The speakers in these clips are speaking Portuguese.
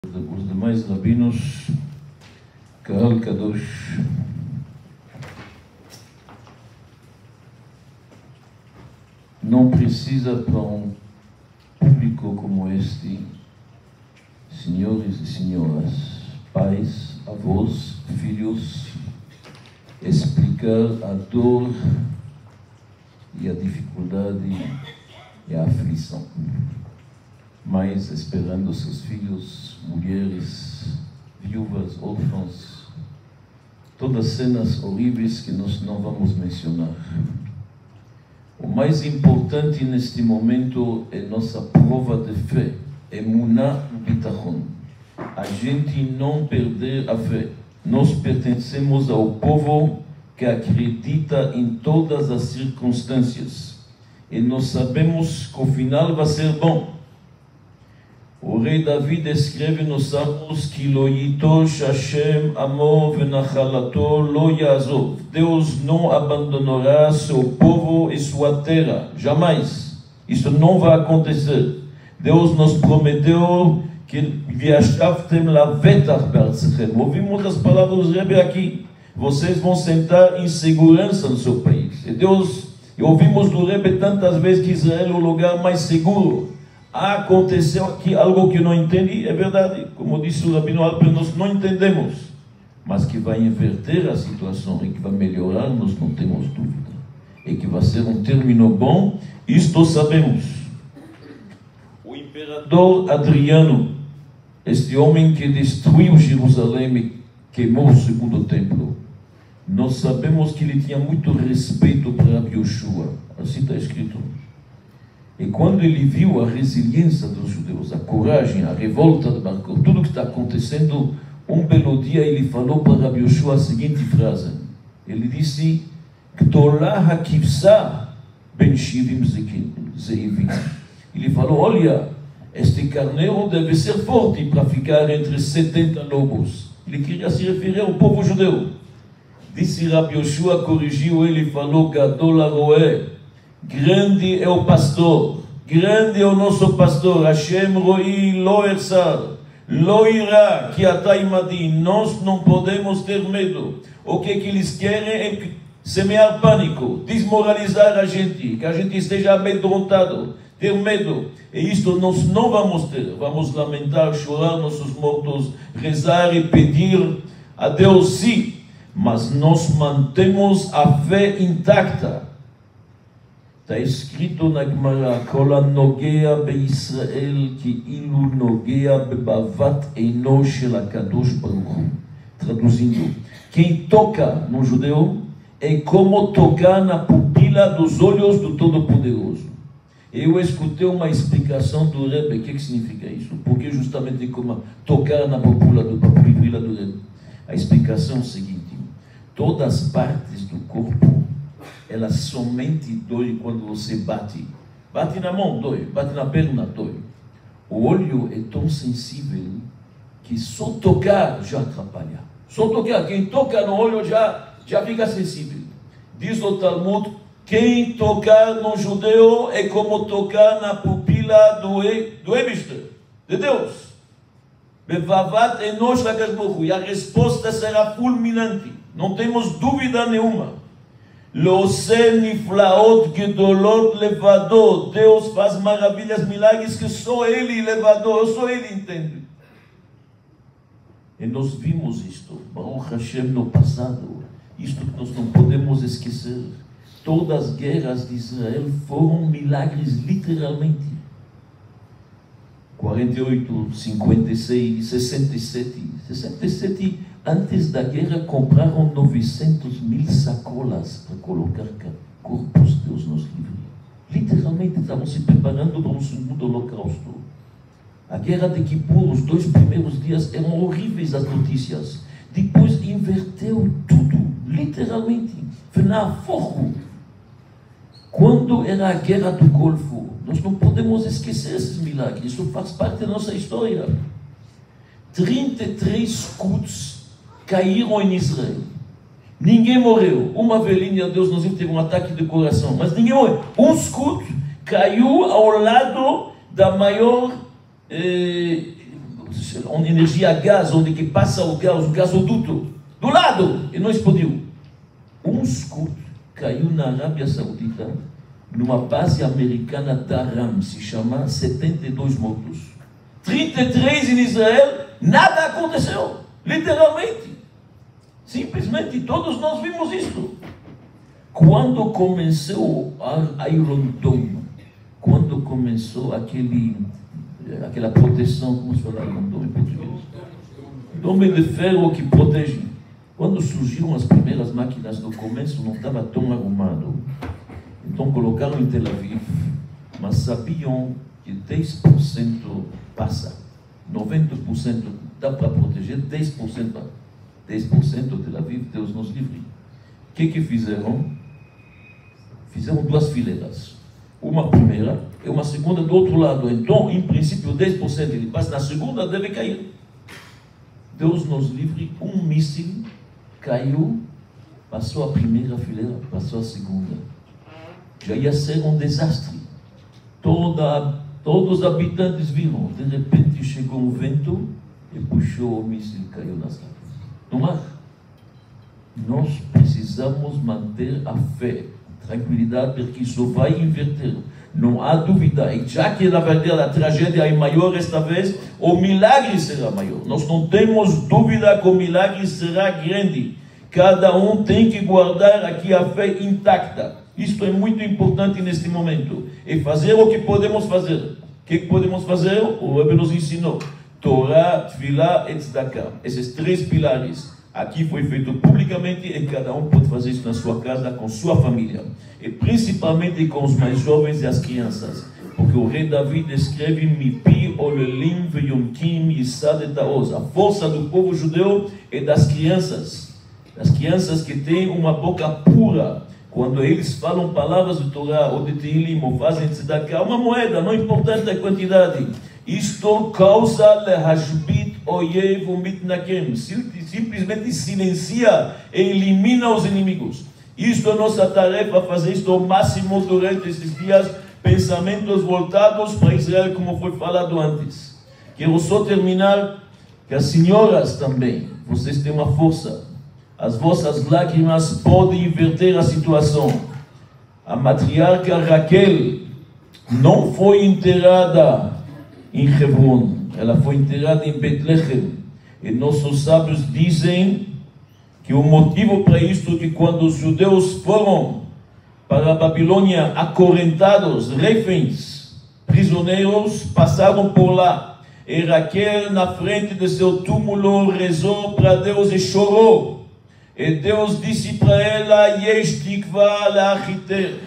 Os demais rabinos, Kahal Kadosh, não precisa para um público como este, senhores e senhoras, pais, avós, filhos, explicar a dor e a dificuldade e a aflição. Mas esperando seus filhos, mulheres, viúvas, órfãos, todas cenas horríveis que nós não vamos mencionar. O mais importante neste momento é nossa prova de fé, emuná bitachon. A gente não perder a fé. Nós pertencemos ao povo que acredita em todas as circunstâncias. E nós sabemos que o final vai ser bom. O rei David escreve nos Salmos que Lo yitosh Hashem amo venachalato lo yazov. Deus não abandonará seu povo e sua terra, jamais. Isso não vai acontecer. Deus nos prometeu que viashavtem lavetach be'artzachem. Ouvimos as palavras do Rebbe aqui. Vocês vão sentar em segurança no seu país. E ouvimos do Rebbe tantas vezes que Israel é o lugar mais seguro. Aconteceu aqui algo que não entendi, é verdade, como disse o Rabino Alper, nós não entendemos, mas que vai inverter a situação e que vai melhorar, nós não temos dúvida, e que vai ser um término bom, isto sabemos. O imperador Adriano, este homem que destruiu Jerusalém e queimou o segundo templo, nós sabemos que ele tinha muito respeito para Rabbi Yoshua, assim está escrito. E quando ele viu a resiliência dos judeus, a coragem, a revolta de Bar Kokhba, tudo que está acontecendo, um belo dia ele falou para Rabbi Yoshua a seguinte frase. Ele disse: Gdolah hakivsa ben shivim zeivim. Ele falou: olha, este carneiro deve ser forte para ficar entre 70 lobos. Ele queria se referir ao povo judeu. Disse Rabbi Yoshua, corrigiu ele e falou: Gadol haroeh. Grande é o pastor, grande é o nosso pastor. Hashem roi lo ersar, lo irá, que atai madi. Nós não podemos ter medo. O que eles querem é semear pânico, desmoralizar a gente, que a gente esteja amedrontado, ter medo. E isto nós não vamos ter. Vamos lamentar, chorar nossos mortos, rezar e pedir a Deus, sim, mas nós mantemos a fé intacta. Está escrito na Gemara: Kol hanogea beIsrael כאילו נוגע בבבת עינו של הקדוש ברוך הוא. Traduzindo, quem toca no judeu é como tocar na pupila dos olhos do Todo-Poderoso. Eu escutei uma explicação do Rebbe, o que significa isso? Porque justamente como tocar na pupila do Rebbe. A explicação é o seguinte: todas as partes do corpo, ela somente dói quando você bate. Bate na mão, dói. Bate na perna, dói. O olho é tão sensível que só tocar já atrapalha. Só tocar. Quem toca no olho já fica sensível. Diz o Talmud: quem tocar no judeu é como tocar na pupila do Eibishter, de Deus. Bevavat enosh l'akadosh baruch hu. E a resposta será fulminante. Não temos dúvida nenhuma. Lo-se niflaot gedolot levado. Deus faz maravilhas, milagres que só Ele levado, só Ele entende. E nós vimos isto, Baruch Hashem, no passado. Isto que nós não podemos esquecer. Todas as guerras de Israel foram milagres, literalmente. 48, 56, 67, antes da guerra, compraram 900.000 sacolas para colocar corpos. Deus nos livre. Literalmente, estavam se preparando para um segundo holocausto. A guerra de Kippur, os 2 primeiros dias, eram horríveis as notícias. Depois inverteu tudo, literalmente. Fogo. Quando era a guerra do Golfo, nós não podemos esquecer esses milagres. Isso faz parte da nossa história. 33 escudos caíram em Israel. Ninguém morreu. Uma velhinha, Deus nos livre, teve um ataque de coração, mas ninguém morreu. Um escudo caiu ao lado da maior energia a gás, onde que passa o gasoduto, do lado, e não explodiu. Um Scud caiu na Arábia Saudita, numa base americana da RAM, se chama 72 mortos. 33 em Israel, nada aconteceu, literalmente. Simplesmente, todos nós vimos isso. Quando começou a Iron Dome, quando começou aquela proteção, como se fala Iron Dome em português? Dome de ferro que protege. Quando surgiram as primeiras máquinas, no começo não estava tão arrumado. Então colocaram em Tel Aviv, mas sabiam que 10% passa. 90% dá para proteger, 10% Tel Aviv, Deus nos livre. O que fizeram? Fizeram duas fileiras. Uma primeira e uma segunda do outro lado. Então, em princípio, 10% ele passa, na segunda deve cair. Deus nos livre, um míssil caiu, passou a primeira fileira, passou a segunda. Já ia ser um desastre. Todos os habitantes viram. De repente chegou um vento e puxou o míssil e caiu nas águas. No mar. Nós precisamos manter a fé, a tranquilidade, porque isso vai inverter. Não há dúvida. E já que, na verdade, a tragédia é maior esta vez, o milagre será maior. Nós não temos dúvida que o milagre será grande. Cada um tem que guardar aqui a fé intacta. Isto é muito importante neste momento. E fazer o que podemos fazer. O que podemos fazer? O Rebbe nos ensinou. Torá, Tfilah e Tzedakah. Esses três pilares. Aqui foi feito publicamente e cada um pode fazer isso na sua casa, com sua família. E principalmente com os mais jovens e as crianças. Porque o rei Davi descreve Mipi, Olelim, Veyonkim, Yisad et Taoz. A força do povo judeu e das crianças. Das crianças que têm uma boca pura. Quando eles falam palavras do Torá ou de Tehilim ou fazem tzedakah, uma moeda, não importante a quantidade. Isto causa lehashbit oyev umitnakem. Simplesmente silencia e elimina os inimigos. Isto é nossa tarefa, fazer isto ao máximo durante esses dias. Pensamentos voltados para Israel, como foi falado antes. Quero só terminar que as senhoras também, vocês têm uma força. As vossas lágrimas podem inverter a situação. A matriarca Raquel não foi enterrada em Hebron, ela foi enterrada em Betlehem. E nossos sábios dizem que o motivo para isto é que quando os judeus foram para a Babilônia acorrentados, reféns, prisioneiros, passaram por lá. E Raquel, na frente de seu túmulo, rezou para Deus e chorou. E Deus disse para ela, Yesh tikva leachiter.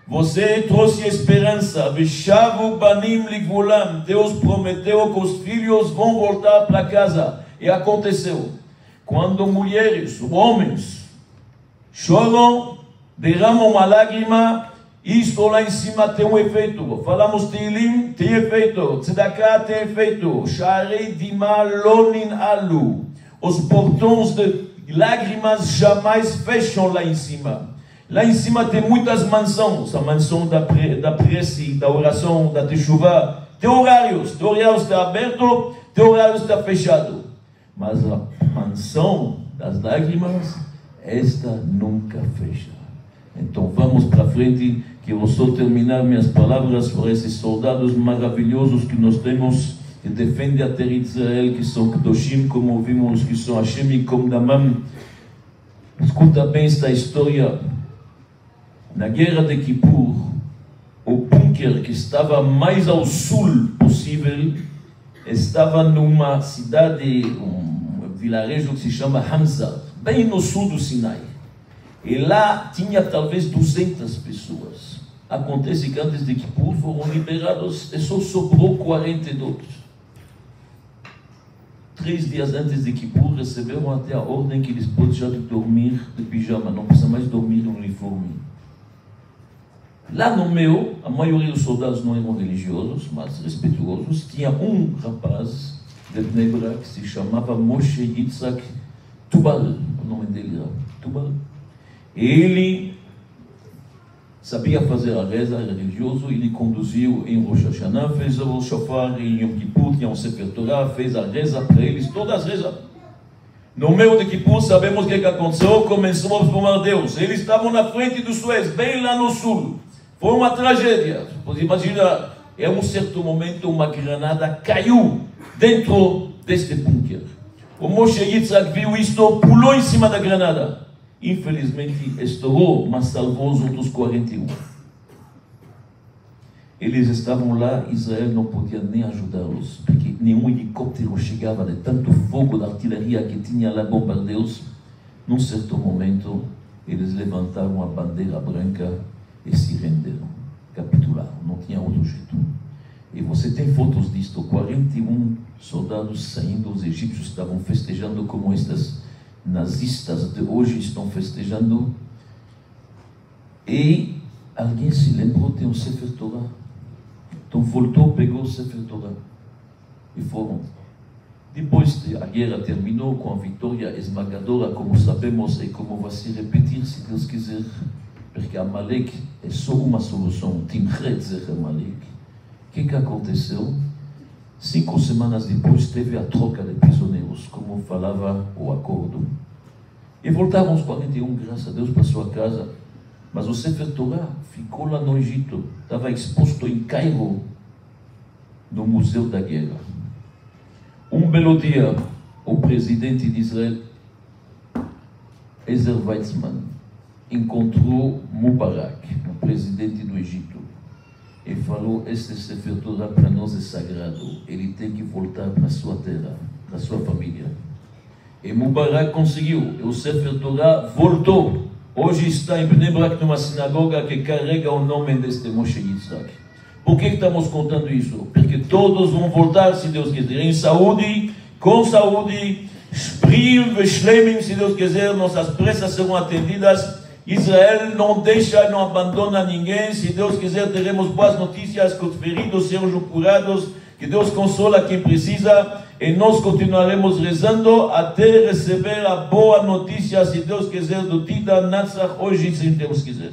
Você trouxe esperança. Veshavu banim ligvulam. Deus prometeu que os filhos vão voltar para casa. E aconteceu. Quando mulheres, homens, choram, derramam uma lágrima, isto lá em cima tem um efeito. Falamos Tehilim, tem efeito. Tzedakah tem efeito. Sharei dima lonin alu. Os portões de lágrimas jamais fecham lá em cima. Lá em cima tem muitas mansões. A mansão da prece, da oração, da teshuvah. Tem horários. Tem horários está aberto, tem horários está fechado. Mas a mansão das lágrimas, esta nunca fecha. Então vamos para frente, que eu vou só terminar minhas palavras para esses soldados maravilhosos que nós temos, que defendem a terra de Israel, que são Kedoshim, como ouvimos, que são Hashem e Kom Damam. Escuta bem esta história. Na guerra de Kippur, o bunker que estava mais ao sul possível, estava numa cidade, um vilarejo que se chama Hamza, bem no sul do Sinai. E lá tinha talvez 200 pessoas. Acontece que antes de Kippur foram liberados e só sobrou 42. 3 dias antes de Kippur receberam até a ordem que eles podem já dormir de pijama, não precisa mais dormir no uniforme. Lá no meio, a maioria dos soldados não eram religiosos, mas respeituosos. Tinha um rapaz de Bnei Brak que se chamava Moshe Yitzhak Tubal, o nome dele era Tubal. Ele sabia fazer a reza, era religioso, ele conduziu em Rosh Hashanah, fez o shofar em Yom Kippur, tinha um Sefer Torah, fez a reza para eles, todas as rezas. No meio de Kippur, sabemos o que aconteceu, começou a formar Deus. Eles estavam na frente do Suez, bem lá no sul. Foi uma tragédia. Você imagina, em um certo momento, uma granada caiu dentro deste bunker. O Moshe Yitzhak viu isto, pulou em cima da granada. Infelizmente, estourou, mas salvou os outros 41. Eles estavam lá, Israel não podia nem ajudá-los, porque nenhum helicóptero chegava de tanto fogo da artilharia que tinha lá, bombardeios. Num certo momento, eles levantaram a bandeira branca e se renderam, capitularam, não tinha outro jeito. E você tem fotos disto, 41 soldados saindo, os egípcios estavam festejando como estas nazistas de hoje estão festejando. E alguém se lembrou de um Sefer Torah. Então voltou, pegou o Sefer Torah e foram. Depois a guerra terminou com a vitória esmagadora, como sabemos, e como vai se repetir, se Deus quiser, porque Amalek é só uma solução, Timchet Zecher Amalek. O que aconteceu? 5 semanas depois teve a troca de prisioneiros, como falava o acordo. E voltaram os 41, graças a Deus, para sua casa. Mas o Sefer Torah ficou lá no Egito, estava exposto em Cairo, no Museu da Guerra. Um belo dia, o presidente de Israel, Ezer Weizmann, encontrou Mubarak, o presidente do Egito, e falou: este Sefer Torah para nós é sagrado, ele tem que voltar para sua terra, para sua família. E Mubarak conseguiu, e o Sefer Torah voltou. Hoje está em Bnei Brak, numa sinagoga que carrega o nome deste Moshe Yitzhak. Por que estamos contando isso? Porque todos vão voltar, se Deus quiser, em saúde, com saúde, Shbrim e Shlemim, se Deus quiser, nossas pressas serão atendidas. Israel não deixa, não abandona ninguém. Se Deus quiser, teremos boas notícias, que os feridos sejam curados, que Deus consola quem precisa, e nós continuaremos rezando até receber a boa notícia, se Deus quiser, do Tida Natzach, hoje, se Deus quiser.